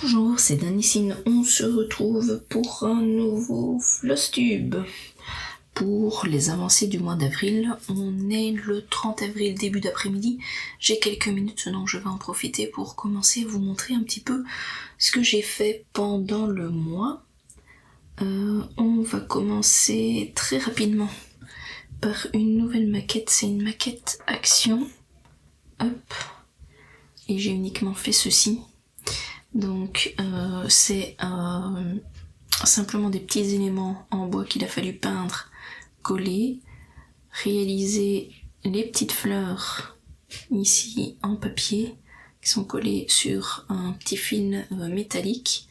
Bonjour, c'est Danissine, on se retrouve pour un nouveau Flosstube. Pour les avancées du mois d'avril, on est le 30 avril, début d'après-midi. J'ai quelques minutes, donc je vais en profiter pour commencer à vous montrer un petit peu ce que j'ai fait pendant le mois. On va commencer très rapidement par une nouvelle maquette, c'est une maquette action. Hop. Et j'ai uniquement fait ceci. Donc c'est simplement des petits éléments en bois qu'il a fallu peindre, coller, réaliser les petites fleurs ici en papier qui sont collées sur un petit film métallique.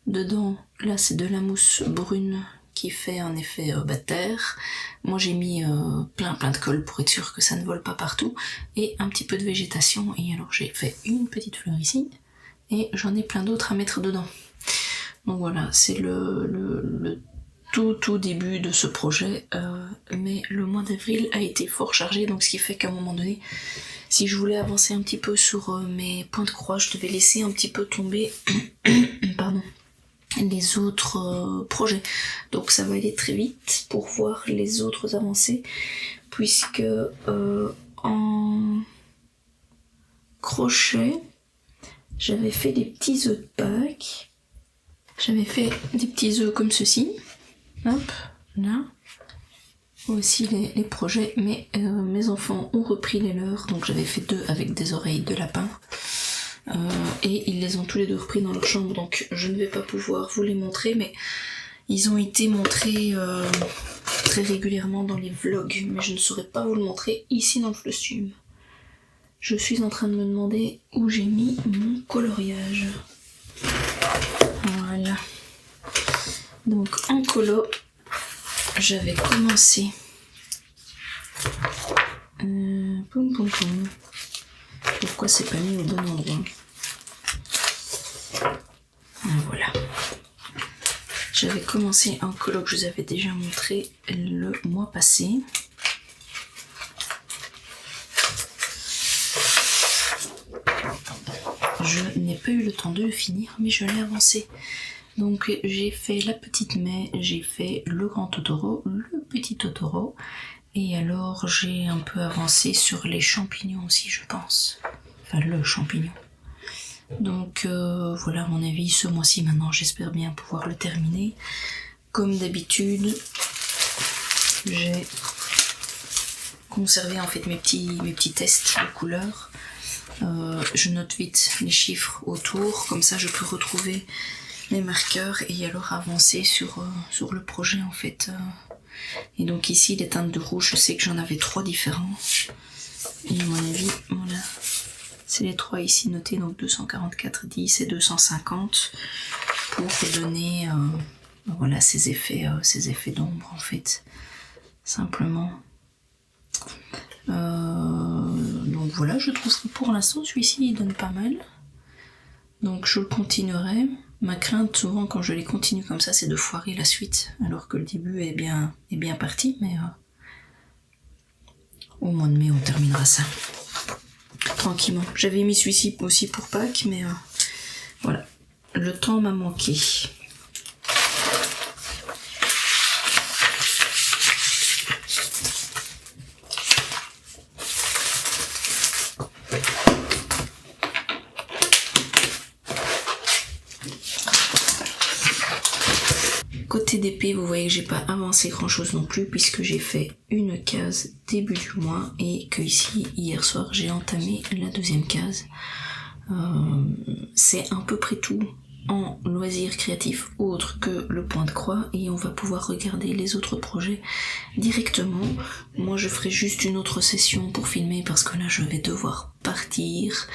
Dedans, là c'est de la mousse brune qui fait un effet bataire. Moi j'ai mis plein de colle pour être sûr que ça ne vole pas partout et un petit peu de végétation. Et alors j'ai fait une petite fleur ici et j'en ai plein d'autres à mettre dedans. Donc voilà, c'est le tout début de ce projet, mais le mois d'avril a été fort chargé, donc ce qui fait qu'à un moment donné, si je voulais avancer un petit peu sur mes points de croix, je devais laisser un petit peu tomber pardon, les autres projets. Donc ça va aller très vite pour voir les autres avancées, puisque en crochet, j'avais fait des petits œufs de Pâques. J'avais fait des petits œufs comme ceci. Hop, là. Aussi les projets, mais mes enfants ont repris les leurs, donc j'avais fait 2 avec des oreilles de lapin. Et ils les ont tous les 2 repris dans leur chambre, donc je ne vais pas pouvoir vous les montrer, mais ils ont été montrés très régulièrement dans les vlogs, mais je ne saurais pas vous le montrer ici dans le Flosstube. Je suis en train de me demander où j'ai mis mon coloriage. Voilà. Donc en colo, j'avais commencé. Pourquoi c'est pas mis au bon endroit? Voilà. J'avais commencé un colo que je vous avais déjà montré le mois passé. Je n'ai pas eu le temps de le finir, mais je l'ai avancé. Donc j'ai fait la petite Mai, j'ai fait le grand Totoro, le petit Totoro, et alors j'ai un peu avancé sur les champignons aussi, je pense. Enfin le champignon. Donc voilà à mon avis ce mois-ci maintenant, j'espère bien pouvoir le terminer. Comme d'habitude, j'ai conservé en fait mes petits tests de couleurs. Je note vite les chiffres autour, comme ça je peux retrouver mes marqueurs et alors avancer sur le projet en fait. Et donc ici les teintes de rouge, je sais que j'en avais 3 différents. Et à mon avis, voilà, c'est les 3 ici notés, donc 244, 10 et 250 pour donner voilà, ces effets d'ombre en fait, simplement. Donc voilà, je trouve que pour l'instant celui-ci il donne pas mal, donc je le continuerai. Ma crainte souvent quand je les continue comme ça, c'est de foirer la suite, alors que le début est bien parti, mais au mois de mai on terminera ça tranquillement. J'avais mis celui-ci aussi pour Pâques, mais voilà, le temps m'a manqué. Côté d'épée, vous voyez que j'ai pas avancé grand chose non plus, puisque j'ai fait une case début du mois et que ici hier soir j'ai entamé la 2e case. C'est à peu près tout en loisirs créatifs autre que le point de croix, et on va pouvoir regarder les autres projets directement. Moi je ferai juste une autre session pour filmer parce que là je vais devoir partir.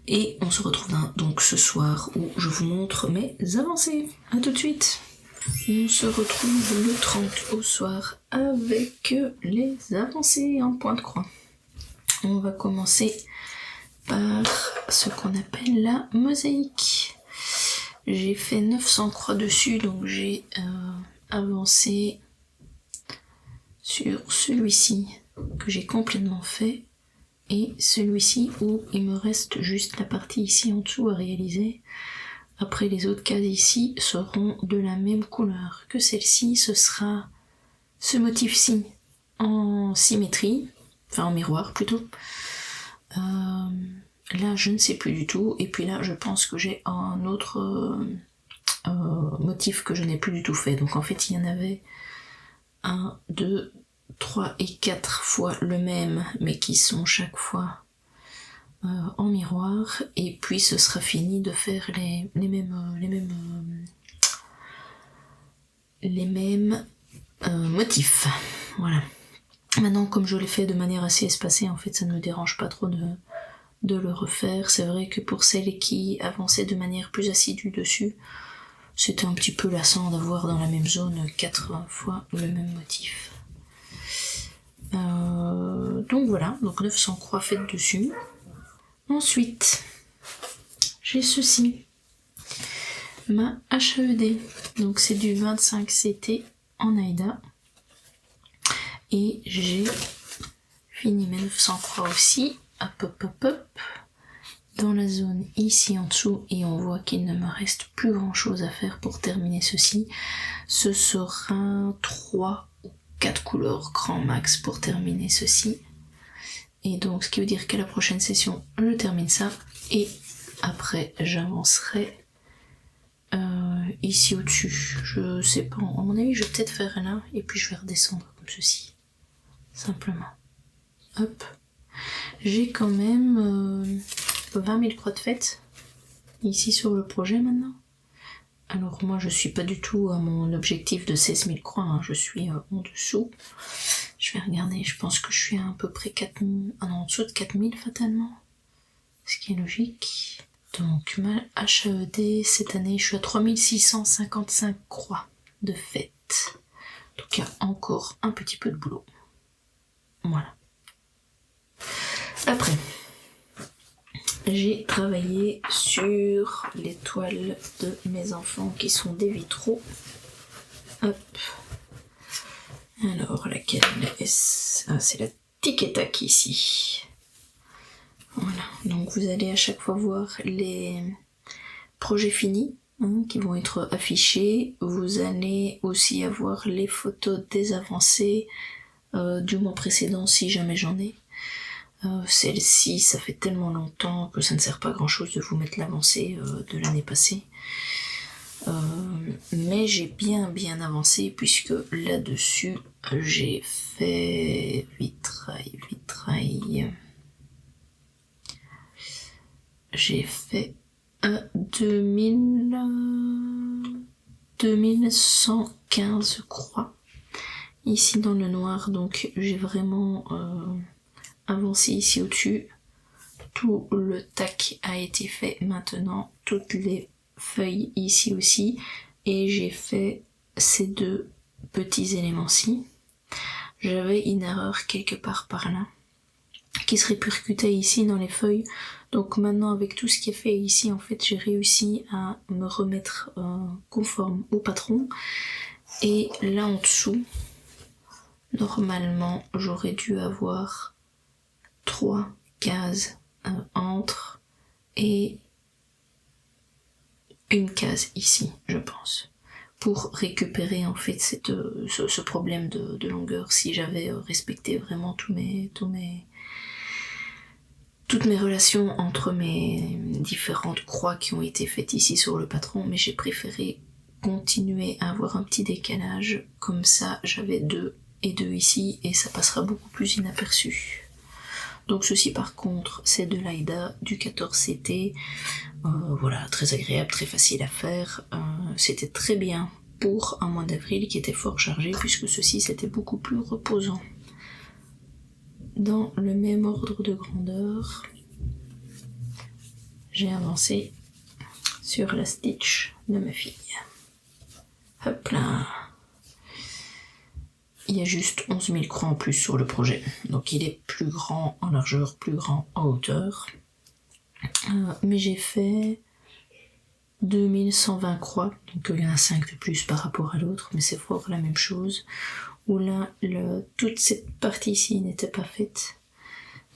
Et on se retrouve donc ce soir où je vous montre mes avancées. A tout de suite. On se retrouve le 30 au soir avec les avancées en point de croix. On va commencer par ce qu'on appelle la mosaïque. J'ai fait 900 croix dessus, donc j'ai avancé sur celui-ci que j'ai complètement fait et celui-ci où il me reste juste la partie ici en dessous à réaliser. Après les autres cases ici seront de la même couleur que celle-ci. Ce sera ce motif-ci en symétrie, enfin en miroir plutôt. Là je ne sais plus du tout, et puis là je pense que j'ai un autre motif que je n'ai plus du tout fait. Donc en fait il y en avait 1, 2, 3 et 4 fois le même, mais qui sont chaque fois en miroir, et puis ce sera fini de faire les mêmes motifs. Voilà. Maintenant, comme je l'ai fait de manière assez espacée, en fait ça ne me dérange pas trop de le refaire. C'est vrai que pour celles qui avançaient de manière plus assidue dessus, c'était un petit peu lassant d'avoir dans la même zone 4 fois le même motif. Donc voilà, donc 900 croix faites dessus. Ensuite, j'ai ceci, ma HAED, donc c'est du 25 CT en Aida, et j'ai fini mes 900 croix aussi, hop, dans la zone ici en dessous, et on voit qu'il ne me reste plus grand chose à faire pour terminer ceci. Ce sera 3 ou 4 couleurs grand max pour terminer ceci. Et donc ce qui veut dire qu'à la prochaine session je termine ça, et après j'avancerai ici au dessus. Je sais pas, à mon avis je vais peut-être faire là et puis je vais redescendre comme ceci, simplement. Hop, j'ai quand même 20 000 croix de fête ici sur le projet maintenant. Alors moi je suis pas du tout à mon objectif de 16 000 croix, hein. Je suis en dessous. Je vais regarder, je pense que je suis à peu près 4 000, en dessous de 4 000 fatalement, ce qui est logique. Donc ma HAED, cette année je suis à 3655 croix de fête. Donc il y a encore un petit peu de boulot. Voilà. Après, j'ai travaillé sur les toiles de mes enfants qui sont des vitraux. Hop. Alors, laquelle est-ce? Ah, c'est la tic et tac ici. Voilà, donc vous allez à chaque fois voir les projets finis qui vont être affichés. Vous allez aussi avoir les photos des avancées du mois précédent si jamais j'en ai. Celle-ci, ça fait tellement longtemps que ça ne sert pas à grand chose de vous mettre l'avancée de l'année passée. Mais j'ai bien avancé puisque là-dessus j'ai fait vitrail. J'ai fait 2115 croix ici dans le noir, donc j'ai vraiment avancé ici au-dessus. Tout le tac a été fait maintenant, toutes les feuilles ici aussi, et j'ai fait ces deux petits éléments-ci. J'avais une erreur quelque part par là qui se répercutait ici dans les feuilles, donc maintenant avec tout ce qui est fait ici, en fait j'ai réussi à me remettre conforme au patron. Et là en dessous, normalement j'aurais dû avoir 3 cases entre et une case ici, je pense, pour récupérer en fait ce problème de longueur, si j'avais respecté vraiment toutes mes relations entre mes différentes croix qui ont été faites ici sur le patron, mais j'ai préféré continuer à avoir un petit décalage, comme ça j'avais 2 et 2 ici, et ça passera beaucoup plus inaperçu. Donc ceci par contre c'est de l'Aida du 14 CT, voilà, très agréable, très facile à faire, c'était très bien pour un mois d'avril qui était fort chargé, puisque ceci c'était beaucoup plus reposant. Dans le même ordre de grandeur, j'ai avancé sur la stitch de ma fille. Hop là. Il y a juste 11 000 croix en plus sur le projet, donc il est plus grand en largeur, plus grand en hauteur. Mais j'ai fait 2120 croix, donc il y en a 5 de plus par rapport à l'autre, mais c'est fort la même chose. Où là, toute cette partie ici n'était pas faite.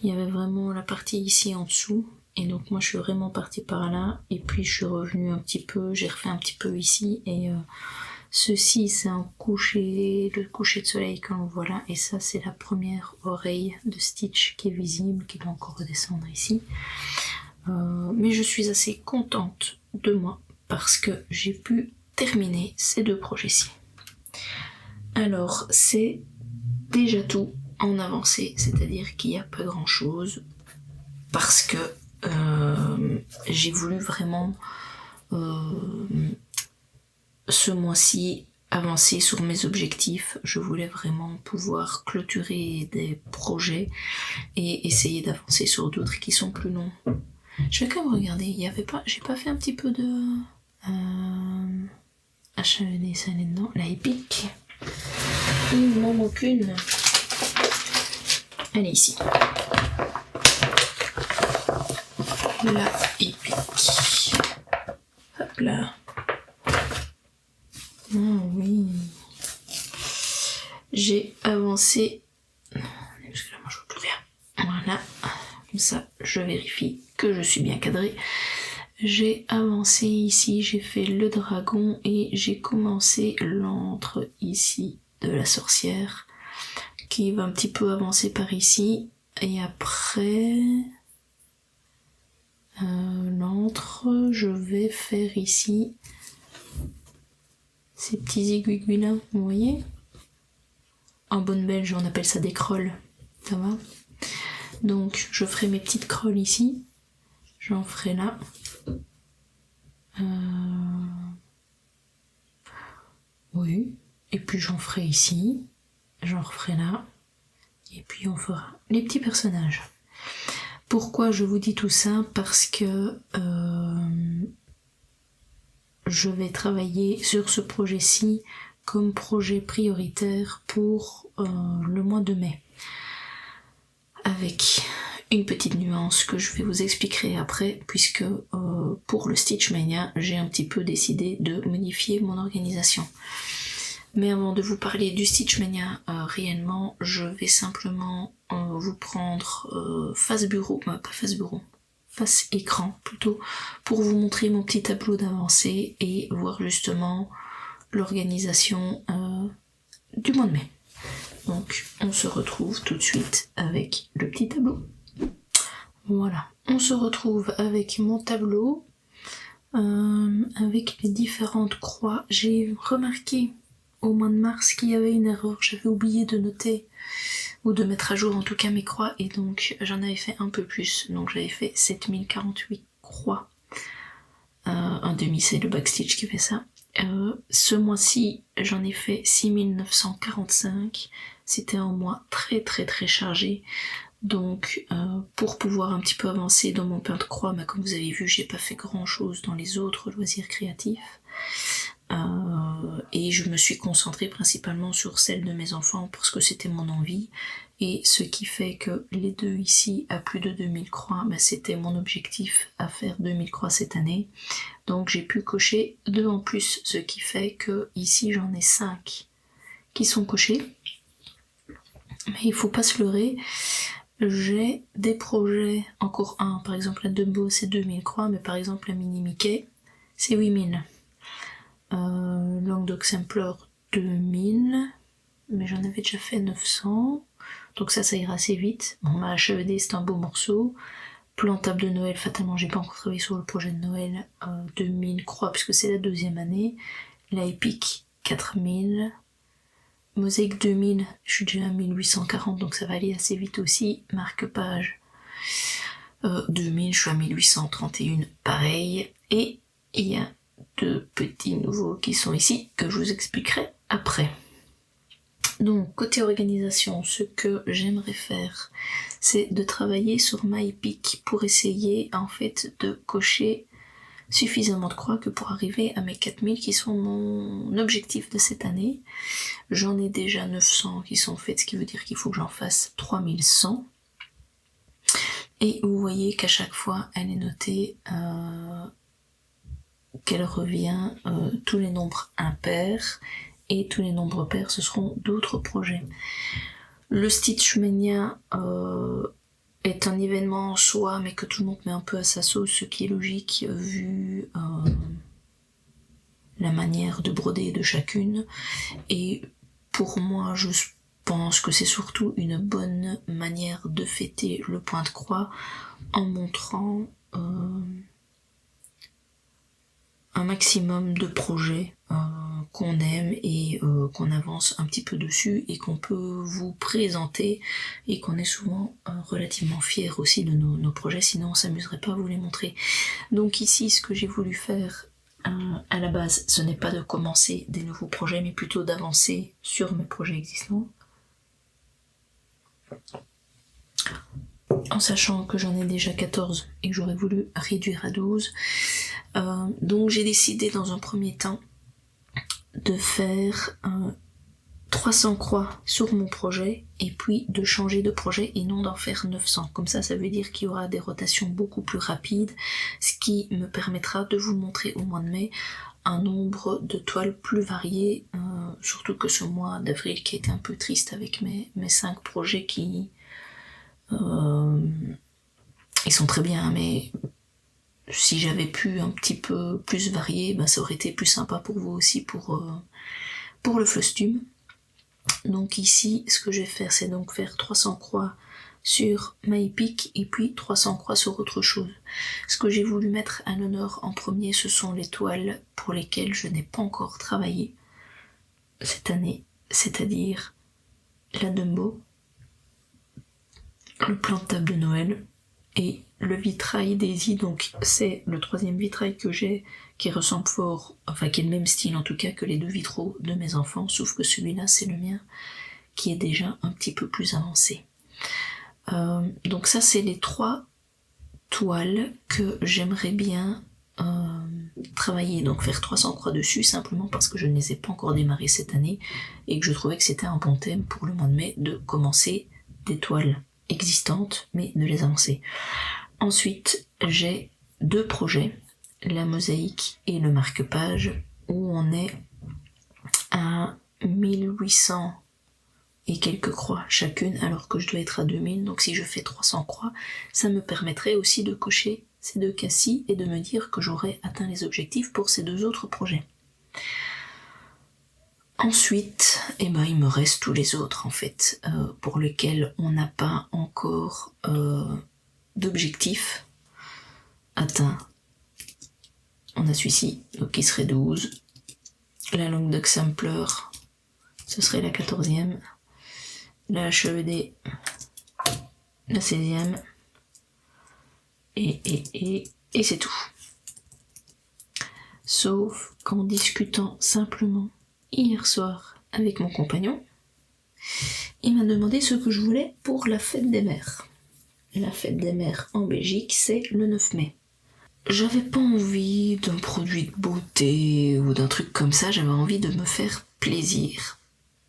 Il y avait vraiment la partie ici en dessous, Et donc moi je suis vraiment partie par là, et puis je suis revenue un petit peu, j'ai refait un petit peu ici, et ceci c'est un coucher, le coucher de soleil que l'on voit là, et ça c'est la première oreille de Stitch qui est visible, qui doit encore redescendre ici. Mais je suis assez contente de moi parce que j'ai pu terminer ces 2 projets-ci. Alors c'est déjà tout en avancée, c'est-à-dire qu'il n'y a pas grand-chose parce que j'ai voulu vraiment ce mois-ci avancer sur mes objectifs. Je voulais vraiment pouvoir clôturer des projets et essayer d'avancer sur d'autres qui sont plus longs. Je vais quand même regarder, il y avait pas, j'ai pas fait un petit peu de HAED, ça allait dedans, la épique. Il m'en manque une. Elle est ici. La épique. Hop là. Oh oui. J'ai avancé. Parce que là, moi, je vois plus rien. Voilà. Comme ça, je vérifie que je suis bien cadrée. J'ai avancé ici, j'ai fait le dragon et j'ai commencé l'antre ici de la sorcière qui va un petit peu avancer par ici. Et après l'antre, je vais faire ici ces petits aiguilles là, vous voyez? En bonne belge, on appelle ça des crolles, ça va? Donc je ferai mes petites crolles ici, j'en ferai là. Oui, et puis j'en ferai ici, j'en referai là, et puis on fera les petits personnages. Pourquoi je vous dis tout ça? Parce que je vais travailler sur ce projet-ci comme projet prioritaire pour le mois de mai. Avec une petite nuance que je vais vous expliquer après, puisque pour le Stitch Mania, j'ai un petit peu décidé de modifier mon organisation. Mais avant de vous parler du Stitch Mania réellement, je vais simplement vous prendre face bureau, pas face bureau, face écran plutôt, pour vous montrer mon petit tableau d'avancée et voir justement l'organisation du mois de mai. Donc on se retrouve tout de suite avec le petit tableau. Voilà, on se retrouve avec mon tableau, avec les différentes croix. J'ai remarqué au mois de mars qu'il y avait une erreur, j'avais oublié de noter, ou de mettre à jour en tout cas mes croix, et donc j'en avais fait un peu plus, donc j'avais fait 7048 croix. Un demi, c'est le backstitch qui fait ça. Ce mois-ci, j'en ai fait 6945, c'était un mois très très très chargé, donc pour pouvoir un petit peu avancer dans mon pain de croix, mais comme vous avez vu, j'ai pas fait grand chose dans les autres loisirs créatifs, et je me suis concentrée principalement sur celle de mes enfants parce que c'était mon envie, et ce qui fait que les deux ici à plus de 2000 croix, bah, c'était mon objectif à faire 2000 croix cette année, donc j'ai pu cocher 2 en plus, ce qui fait que ici j'en ai 5 qui sont cochés, mais il faut pas se leurrer, j'ai des projets, encore un, par exemple la Dumbo c'est 2000 croix, mais par exemple la Mini Mickey c'est 8000. Languedoc Simplor 2000, mais j'en avais déjà fait 900, donc ça ira assez vite. Bon, ma HED c'est un beau morceau. Plantable de Noël, fatalement j'ai pas encore travaillé sur le projet de Noël, 2000 croix puisque c'est la 2e année. La épique 4000, mosaïque 2000, je suis déjà à 1840 donc ça va aller assez vite aussi. Marque-page 2000, je suis à 1831 pareil, et il y a 2 petits nouveaux qui sont ici que je vous expliquerai après. Donc côté organisation, ce que j'aimerais faire, c'est de travailler sur ma épique pour essayer en fait de cocher suffisamment de croix que pour arriver à mes 4000 qui sont mon objectif de cette année. J'en ai déjà 900 qui sont faites, ce qui veut dire qu'il faut que j'en fasse 3100. Et vous voyez qu'à chaque fois elle est notée qu'elle revient tous les nombres impairs, et tous les nombres pairs ce seront d'autres projets. Le Stitch Mania est un événement en soi, mais que tout le monde met un peu à sa sauce, ce qui est logique vu la manière de broder de chacune. Et pour moi, je pense que c'est surtout une bonne manière de fêter le point de croix en montrant un maximum de projets qu'on aime et qu'on avance un petit peu dessus et qu'on peut vous présenter et qu'on est souvent relativement fiers aussi de nos projets, sinon on s'amuserait pas à vous les montrer. Donc ici, ce que j'ai voulu faire à la base, ce n'est pas de commencer des nouveaux projets, mais plutôt d'avancer sur mes projets existants. En sachant que j'en ai déjà 14 et que j'aurais voulu réduire à 12. Donc j'ai décidé dans un premier temps de faire 300 croix sur mon projet et puis de changer de projet et non d'en faire 900. Comme ça veut dire qu'il y aura des rotations beaucoup plus rapides, ce qui me permettra de vous montrer au mois de mai un nombre de toiles plus variées, surtout que ce mois d'avril qui était un peu triste avec mes 5 projets qui... ils sont très bien, mais si j'avais pu un petit peu plus varier, ça aurait été plus sympa pour vous aussi pour le Flostum. Donc ici, ce que je vais faire, c'est donc faire 300 croix sur MyPic et puis 300 croix sur autre chose. Ce que j'ai voulu mettre à l'honneur en premier, ce sont les toiles pour lesquelles je n'ai pas encore travaillé cette année, c'est-à-dire la Dumbo, le plan de table de Noël et le vitrail Daisy. Donc c'est le 3e vitrail que j'ai qui ressemble fort, enfin qui est le même style en tout cas que les 2 vitraux de mes enfants, sauf que celui-là c'est le mien qui est déjà un petit peu plus avancé. Donc ça c'est les 3 toiles que j'aimerais bien travailler, donc faire 300 croix dessus, simplement parce que je ne les ai pas encore démarrées cette année et que je trouvais que c'était un bon thème pour le mois de mai de commencer des toiles existantes mais de les avancer. Ensuite j'ai 2 projets, la mosaïque et le marque-page, où on est à 1800 et quelques croix chacune, alors que je dois être à 2000, donc si je fais 300 croix, ça me permettrait aussi de cocher ces 2 cas-ci et de me dire que j'aurai atteint les objectifs pour ces 2 autres projets. Ensuite, il me reste tous les autres en fait, pour lesquels on n'a pas encore d'objectif atteint. On a celui-ci, donc qui serait 12. La Long Duck Sampler, ce serait la 14e. La HED, la 16e. Et c'est tout. Sauf qu'en discutant simplement hier soir avec mon compagnon, il m'a demandé ce que je voulais pour la fête des mères. La fête des mères en Belgique, c'est le 9 mai. J'avais pas envie d'un produit de beauté ou d'un truc comme ça, j'avais envie de me faire plaisir.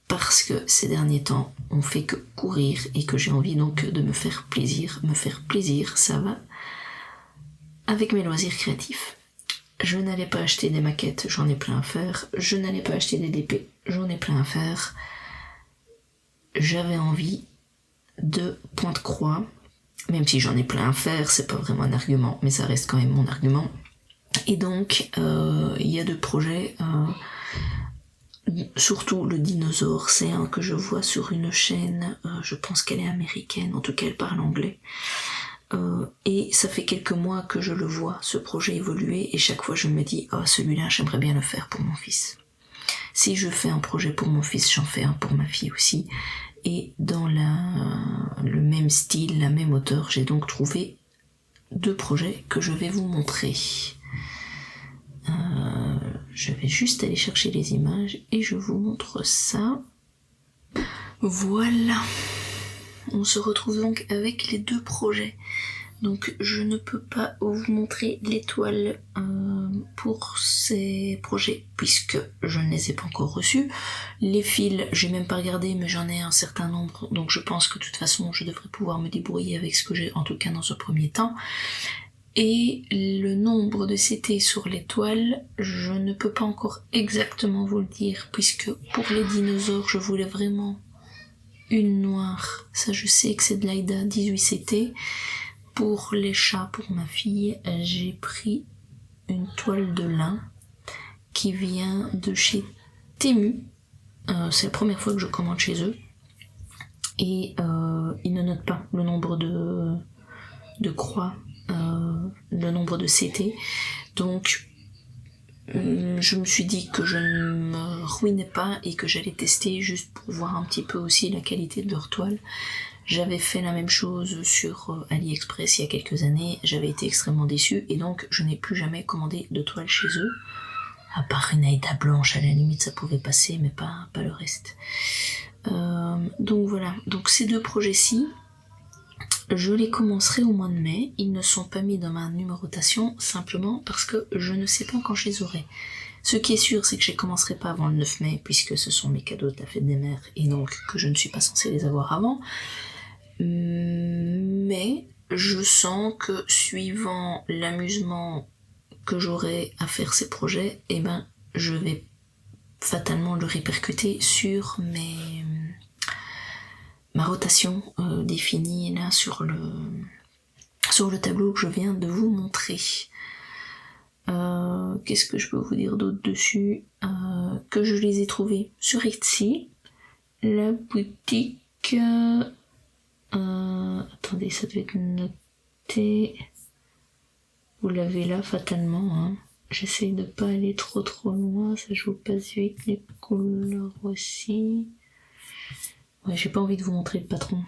Parce que ces derniers temps, on fait que courir et que j'ai envie donc de me faire plaisir. Me faire plaisir, ça va avec mes loisirs créatifs. Je n'allais pas acheter des maquettes, j'en ai plein à faire. Je n'allais pas acheter des DP, j'en ai plein à faire. J'avais envie de pointe-croix. Même si j'en ai plein à faire, c'est pas vraiment un argument, mais ça reste quand même mon argument. Et donc, il y a 2 projets, surtout le dinosaure, c'est un que je vois sur une chaîne, je pense qu'elle est américaine, en tout cas elle parle anglais. Et ça fait quelques mois que je le vois, ce projet évoluer, et chaque fois je me dis, celui-là j'aimerais bien le faire pour mon fils. Si je fais un projet pour mon fils, j'en fais un pour ma fille aussi. Et dans le même style, la même hauteur, j'ai donc trouvé 2 projets que je vais vous montrer. Je vais juste aller chercher les images et je vous montre ça. Voilà. On se retrouve donc avec les 2 projets. Donc je ne peux pas vous montrer les toiles pour ces projets puisque je ne les ai pas encore reçus. Les fils, j'ai même pas regardé mais j'en ai un certain nombre, donc je pense que de toute façon je devrais pouvoir me débrouiller avec ce que j'ai, en tout cas dans un premier temps. Et le nombre de CT sur les toiles, je ne peux pas encore exactement vous le dire puisque pour les dinosaures je voulais vraiment une noire, ça je sais que c'est de l'Aïda 18CT. Pour les chats, pour ma fille, j'ai pris une toile de lin qui vient de chez Temu. C'est la première fois que je commande chez eux. Et ils ne notent pas le nombre de croix, le nombre de CT. Donc je me suis dit que je ne me ruinais pas et que j'allais tester juste pour voir un petit peu aussi la qualité de leur toile. J'avais fait la même chose sur AliExpress il y a quelques années, j'avais été extrêmement déçue et donc je n'ai plus jamais commandé de toile chez eux. À part une Aïda blanche, à la limite ça pouvait passer, mais pas le reste. Donc voilà, donc ces 2 projets-ci, je les commencerai au mois de mai. Ils ne sont pas mis dans ma numérotation simplement parce que je ne sais pas quand je les aurai. Ce qui est sûr, c'est que je les commencerai pas avant le 9 mai puisque ce sont mes cadeaux de la fête des mères et donc que je ne suis pas censée les avoir avant. Mais je sens que suivant l'amusement que j'aurai à faire ces projets, je vais fatalement le répercuter sur ma rotation définie là sur le tableau que je viens de vous montrer. Qu'est-ce que je peux vous dire d'autre dessus? Que je les ai trouvés sur Etsy, la boutique. Attendez, ça doit être noté. Vous l'avez là fatalement. Hein. J'essaye de pas aller trop loin, ça joue pas vite, les couleurs aussi. Ouais, j'ai pas envie de vous montrer le patron.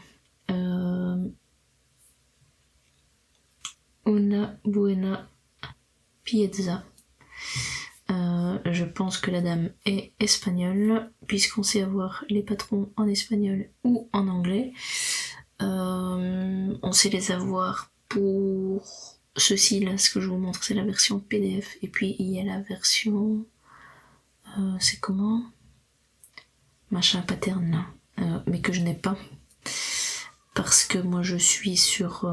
Una buena piezza. Je pense que la dame est espagnole, puisqu'on sait avoir les patrons en espagnol ou en anglais. On sait les avoir pour ceci là, ce que je vous montre, c'est la version PDF, et puis il y a la version c'est comment machin pattern là, mais que je n'ai pas parce que moi je suis sur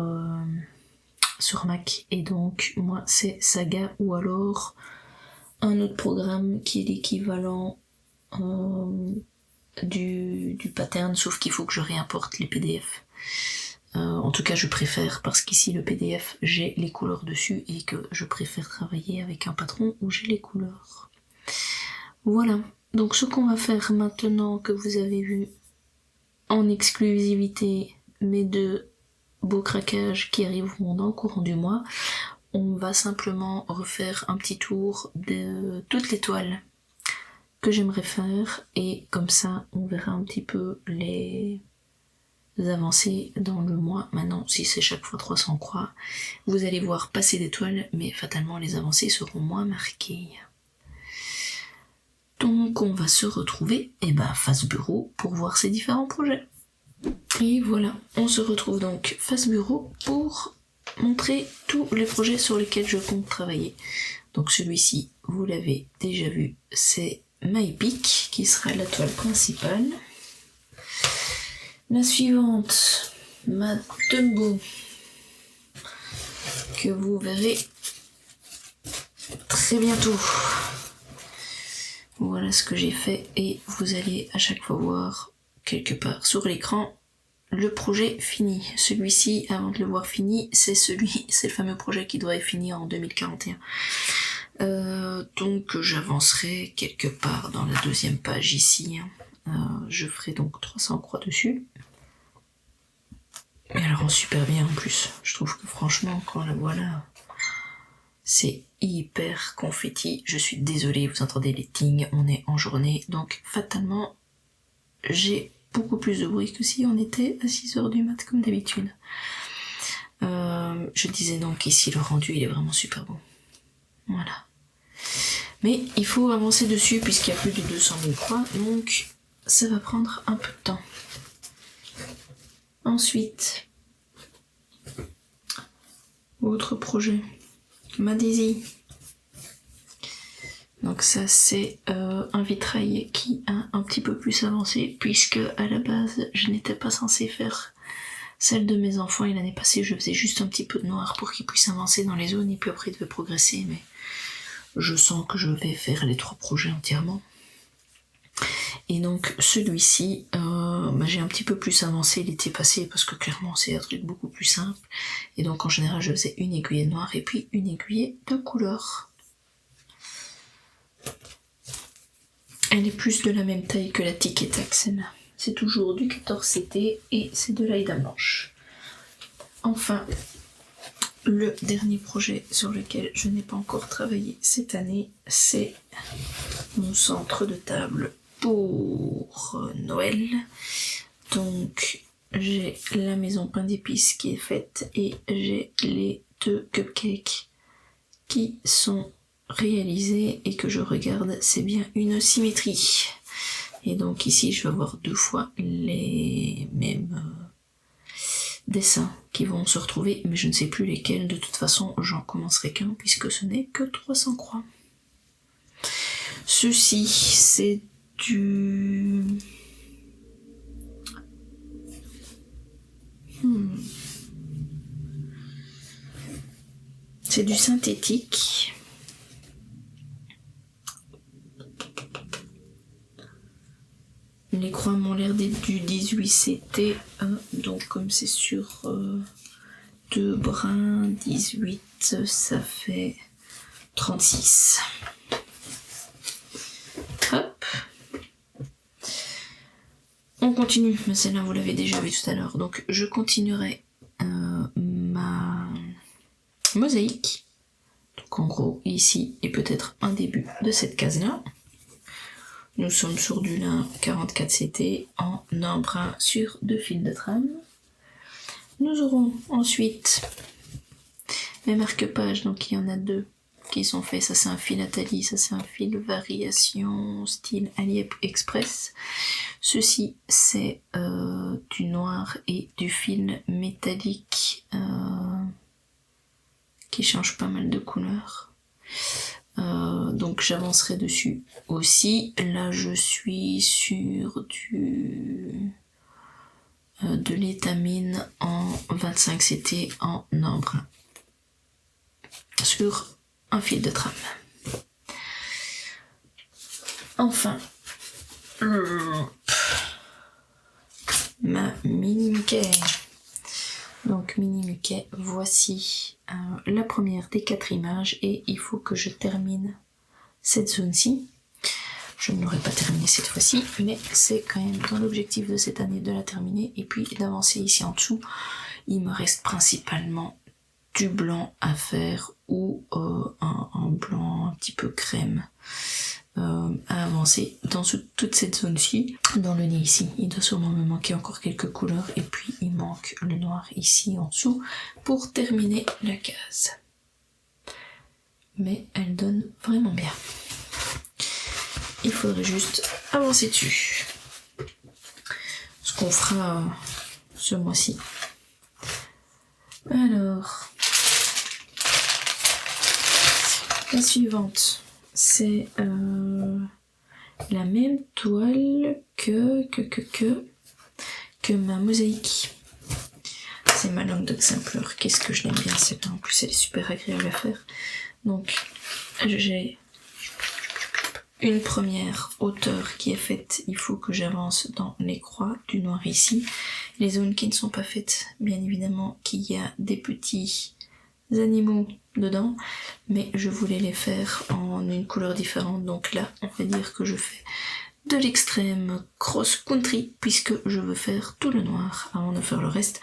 Mac et donc moi c'est Saga ou alors un autre programme qui est l'équivalent du pattern, sauf qu'il faut que je réimporte les PDF. En tout cas je préfère, parce qu'ici le PDF j'ai les couleurs dessus et que je préfère travailler avec un patron où j'ai les couleurs. Voilà, donc ce qu'on va faire maintenant que vous avez vu en exclusivité mes 2 beaux craquages qui arriveront dans le courant du mois, on va simplement refaire un petit tour de toutes les toiles que j'aimerais faire et comme ça on verra un petit peu les avancées dans le mois. Maintenant, si c'est chaque fois 300 croix, vous allez voir passer des toiles, mais fatalement les avancées seront moins marquées. Donc on va se retrouver face bureau pour voir ces différents projets. Et voilà, on se retrouve donc face bureau pour montrer tous les projets sur lesquels je compte travailler. Donc celui-ci, vous l'avez déjà vu, c'est My Peak qui sera la toile principale. La suivante, ma Dumbo, que vous verrez très bientôt. Voilà ce que j'ai fait et vous allez à chaque fois voir quelque part sur l'écran le projet fini. Celui-ci, avant de le voir fini, c'est le fameux projet qui doit être fini en 2041. Donc j'avancerai quelque part dans la 2e page ici. Je ferai donc 300 croix dessus. Et elle rend super bien en plus. Je trouve que franchement, quand la voilà, c'est hyper confetti. Je suis désolée, vous entendez les tings, on est en journée. Donc fatalement, j'ai beaucoup plus de bruit que si on était à 6h du mat comme d'habitude. Je disais donc ici le rendu il est vraiment super beau. Voilà. Mais il faut avancer dessus puisqu'il y a plus de 200 000 croix, donc ça va prendre un peu de temps. Ensuite, autre projet, ma Daisy. Donc ça c'est un vitrail qui a un petit peu plus avancé puisque à la base je n'étais pas censée faire celle de mes enfants et l'année passée je faisais juste un petit peu de noir pour qu'ils puissent avancer dans les zones et puis après ils devaient progresser, mais je sens que je vais faire les 3 projets entièrement. Et donc celui-ci, j'ai un petit peu plus avancé l'été passé parce que clairement c'est un truc beaucoup plus simple. Et donc en général je faisais une aiguille noire et puis une aiguille de couleur. Elle est plus de la même taille que la Tic et Tac, celle-là. C'est toujours du 14CT et c'est de l'Aïda blanche. Enfin, le dernier projet sur lequel je n'ai pas encore travaillé cette année, c'est mon centre de table pour Noël. Donc j'ai la maison pain d'épices qui est faite et j'ai les 2 cupcakes qui sont réalisés et que je regarde, c'est bien une symétrie. Et donc ici je vais avoir 2 fois les mêmes dessins qui vont se retrouver, mais je ne sais plus lesquels. De toute façon j'en commencerai qu'un puisque ce n'est que 300 croix. Ceci c'est du... C'est du synthétique. Les croix m'ont l'air d'être du 18CT, donc comme c'est sur 2 brins, 18, ça fait 36. Hop. On continue, mais celle-là vous l'avez déjà vu tout à l'heure, donc je continuerai ma mosaïque. Donc en gros ici et peut-être un début de cette case-là. Nous sommes sur du lin 44CT en un brin sur 2 fils de trame. Nous aurons ensuite mes marque-pages, donc il y en a 2 qui sont faits. Ça c'est un fil Atali, ça c'est un fil variation style Aliep Express. Ceci c'est du noir et du fil métallique qui change pas mal de couleurs. Donc j'avancerai dessus aussi. Là je suis sur de l'étamine en 25CT en embrun sur un fil de trame. Enfin ma mini Mickey. Donc mini Mickey, voici la première des 4 images et il faut que je termine cette zone-ci. Je ne l'aurai pas terminée cette fois-ci, mais c'est quand même dans l'objectif de cette année de la terminer et puis d'avancer ici en dessous. Il me reste principalement du blanc à faire ou un blanc un petit peu crème à avancer dans toute cette zone-ci. Dans le nez ici, il doit sûrement me manquer encore quelques couleurs et puis il manque le noir ici en dessous pour terminer la case. Mais elle donne vraiment bien. Il faudrait juste avancer dessus. Ce qu'on fera ce mois-ci. Alors, la suivante, c'est la même toile que ma mosaïque. C'est ma langue de Sampler. Qu'est-ce que je l'aime bien celle-là. En plus, elle est super agréable à faire. Donc, j'ai une première hauteur qui est faite. Il faut que j'avance dans les croix du noir ici. Les zones qui ne sont pas faites, bien évidemment, qu'il y a des petits animaux dedans, mais je voulais les faire en une couleur différente. Donc là, on va dire que je fais de l'extrême cross country puisque je veux faire tout le noir avant de faire le reste.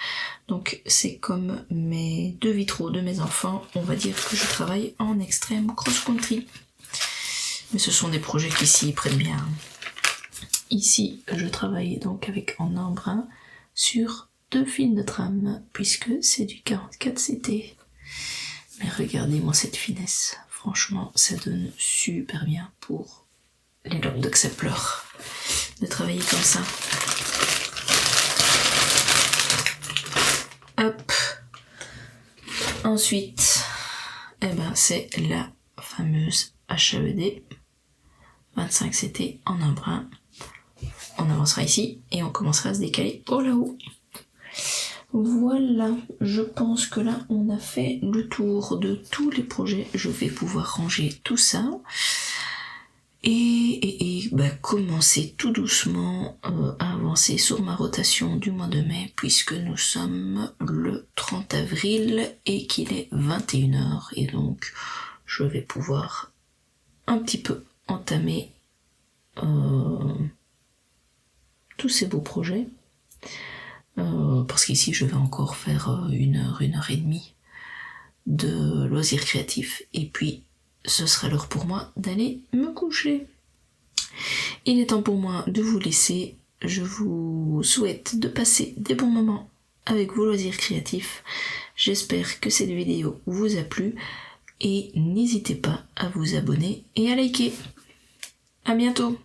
Donc c'est comme mes 2 vitraux de mes enfants, on va dire que je travaille en extrême cross country. Mais ce sont des projets qui s'y prennent bien. Ici, je travaille donc avec en embrun sur 2 fils de trame puisque c'est du 44CT. Mais regardez-moi cette finesse. Franchement, ça donne super bien pour les langues de Xepler de travailler comme ça. Hop. Ensuite, c'est la fameuse HAED 25CT en un brin. On avancera ici et on commencera à se décaler au là-haut. Voilà, je pense que là on a fait le tour de tous les projets. Je vais pouvoir ranger tout ça. Et commencer tout doucement à avancer sur ma rotation du mois de mai, puisque nous sommes le 30 avril et qu'il est 21h, et donc je vais pouvoir un petit peu entamer tous ces beaux projets, parce qu'ici je vais encore faire 1 heure et demie de loisirs créatifs, et puis ce sera l'heure pour moi d'aller me coucher. Il est temps pour moi de vous laisser. Je vous souhaite de passer des bons moments avec vos loisirs créatifs. J'espère que cette vidéo vous a plu et n'hésitez pas à vous abonner et à liker. À bientôt.